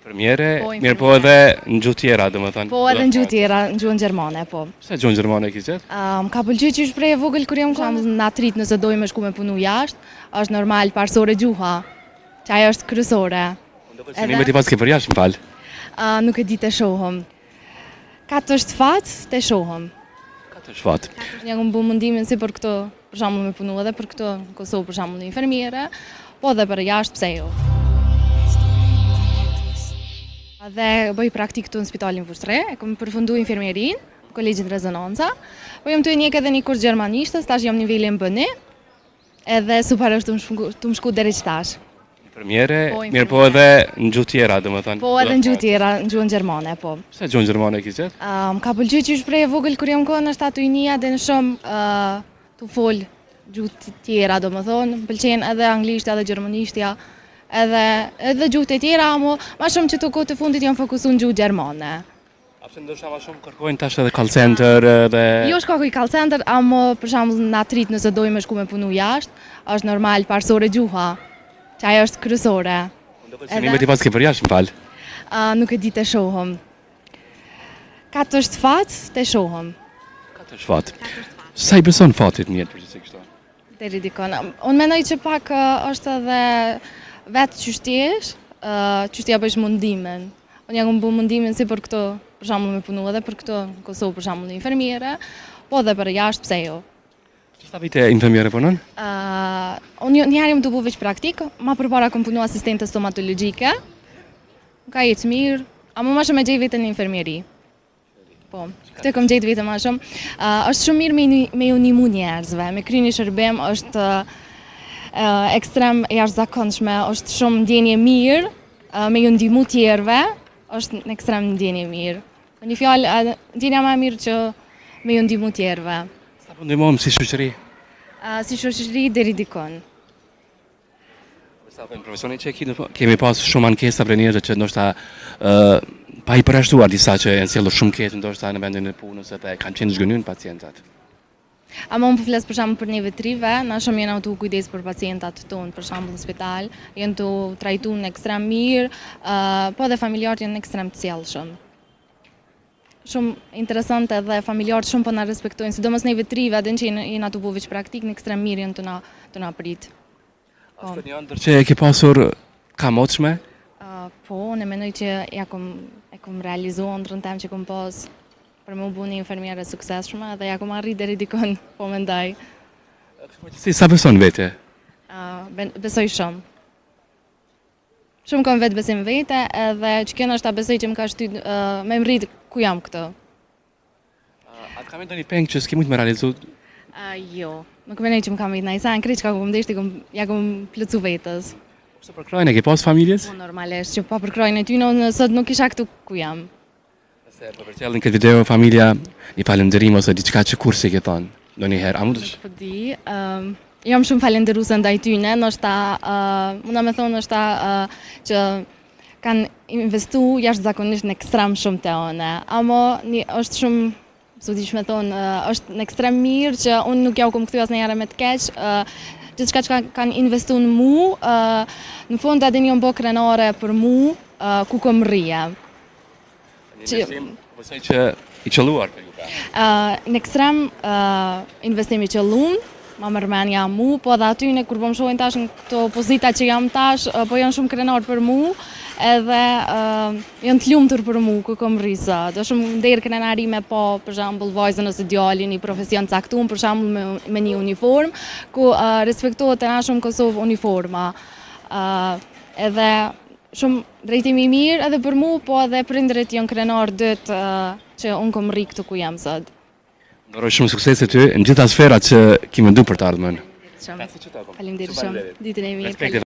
Premiere, mirë po edhe në gjuhë tjera, domethënë. Po edhe në gjuhë tjera, në gjuhën gjermane, po. Pse gjuhën gjermane ke gjetë? Ka pëlqyer që shpreh e vogël kur jam kam na trit nëse dojmë shku me punu jashtë, është normal parsore gjuha. Që ajo është kryesore. Shënimet i pas ke për jashtë, m'fal. Nuk e di të shohëm. Ka të shfat të shohëm. Ka të shfat. Ja kam bën mundimin si për këto, për shembull me punu edhe për këto në Kosovë për shembull në infermiere, po edhe për jashtë pse jo. Dhe bëj praktik këtu në Spitalin Vushtre, e kam përfundu infermierin, kolegjin Rezonanca, po jam të njek edhe një kurs gjermanishtës, tash jam nivelin B1, edhe super është të më shku deri qëtash. Infermiere, mirë po edhe në gjuhë tjera, domethënë. Po edhe në gjuhë tjera, në gjuhën gjermane, po. Pse gjuhën gjermane ke gjetë? Ka pëlqyer që shpreh e vogël kur jam kohë në shtatuinia dhe në shumë të fol gjuhë tjera, domethënë, pëlqen edhe anglishtja edhe gjermanishtja. Edhe gjuhët e tjera, ama ma shumë që të kohë të fundit janë fokusu në gjuhë gjermane. A pse ndoshta ma shumë kërkojnë tash edhe call center dhe... Jo shkakoj call center, ama për shembull na trit nëse dojmë shku me punu jashtë, është normal parsore gjuha, që ajo është kryesore. Shënimet i pas ke për jashtë, m'fal. Nuk e di të shohëm. Ka të shfat të shohëm. Ka të shfat. Sa i beson fatit mirë përgjithësi kështu? Deri dikon. Unë mendoj që pak është edhe vetë qështja bëjsh mundimin. Unë ja kam bën mundimin si për këto, për shembull me punu edhe për këto në Kosovë për shembull në infermiere, po edhe për jashtë pse jo. Çfarë vite infermiere punon? Unë një herë jam të bu veç praktik, ma përpara kam punu asistente stomatologjike. Ka jetë mirë, ama ma shumë e gjej vetën në infermieri. Po, këtë kam gjejt vetën ma shumë. Është shumë mirë me ju nimu njerëzve, me kry një shërbim është ekstrem e jashtëzakonshme, është shumë ndjenje mirë, me ju ndihmu tjerëve, është në ekstrem ndjenje mirë. Në një fjalë, ndjenja më e mirë që me ju ndihmu tjerëve. Sa po ndihmojmë si shoqëri? Si shoqëri deri dikon. Sa po në profesionin që kemi pas shumë ankesa për njerëz që ndoshta pa i përjashtuar disa që janë sjellur shumë keq ndoshta në vendin e punës edhe kanë qenë zgënyen pacientat. Ama unë po flas për shembull për ne vetrive, na shumë jena të kujdes për pacientat tonë, për shembull në spital, janë të trajtuar në ekstrem mirë, po edhe familjarët janë në ekstrem të sjellshëm. Shumë interesante dhe familjarët shumë po na respektojnë, sidomos ne vetrive, edhe që jena të bëj praktik në ekstrem mirë janë të na prit. Është një ëndër që e ke pasur kamotshme? Po, unë mendoj që e kam realizuar ëndrrën tem që kam pas. Për më bu një infermiere suksesshme dhe ja kom arrit deri dikon, po mendoj. Sa beson vete? Besoj shumë. Shumë kam vetë besim vete edhe që kjo është ta besoj që më ka shtyt me më rrit ku jam këto. A të kam ndonjë peng që s'ke mujt me realizu? Jo, nuk mendoj që më kam ndonjë sa në krejt që ka kom deshti, ja kom plëcu vetës. Pse për krajnë e ke pas familjes? Po normalisht, që pa për krajnë e ty nësët nuk isha këtu ku jam. Se për përcjellin këtë video, familja, një falenderim ose diçka që kur si ke thonë, ndonjëherë, a mundësh? Po di, jam shumë falenderuese ndaj tyne, ndoshta munda me thonë ndoshta që kanë investu jashtëzakonisht në ekstrem shumë të one, ama është shumë, su dish me thonë, është në ekstrem mirë që unë nuk ja u kom kthy asnjëherë me të keq, gjithçka që kanë investu në mu, në fund edhe një bë krenare për mu, ku kom rrije. Besoj që i qëlluar për ju pra? Në ekstrem investimi qëllun, ma mërmenja mu, po edhe aty në kur po më shohin tash në këto pozita që jam tash, po janë shumë krenar për mu, edhe janë të lumtur për mu, ku kom rrisa. Do shumë nderë krenari me po, për shembull, vajzën ose djalin, një profesion caktuar, për shembull me një uniform, ku respektohet e na shumë Kosovë uniforma. Edhe shumë drejtimi mirë edhe për mu, po edhe prindrit janë krenar dytë që unë kom rri këtu ku jam sot. Ndoroj shumë sukses e ty në gjitha sferat që ki mendu për të ardhmen. Faleminderit shumë. Ditën e mirë.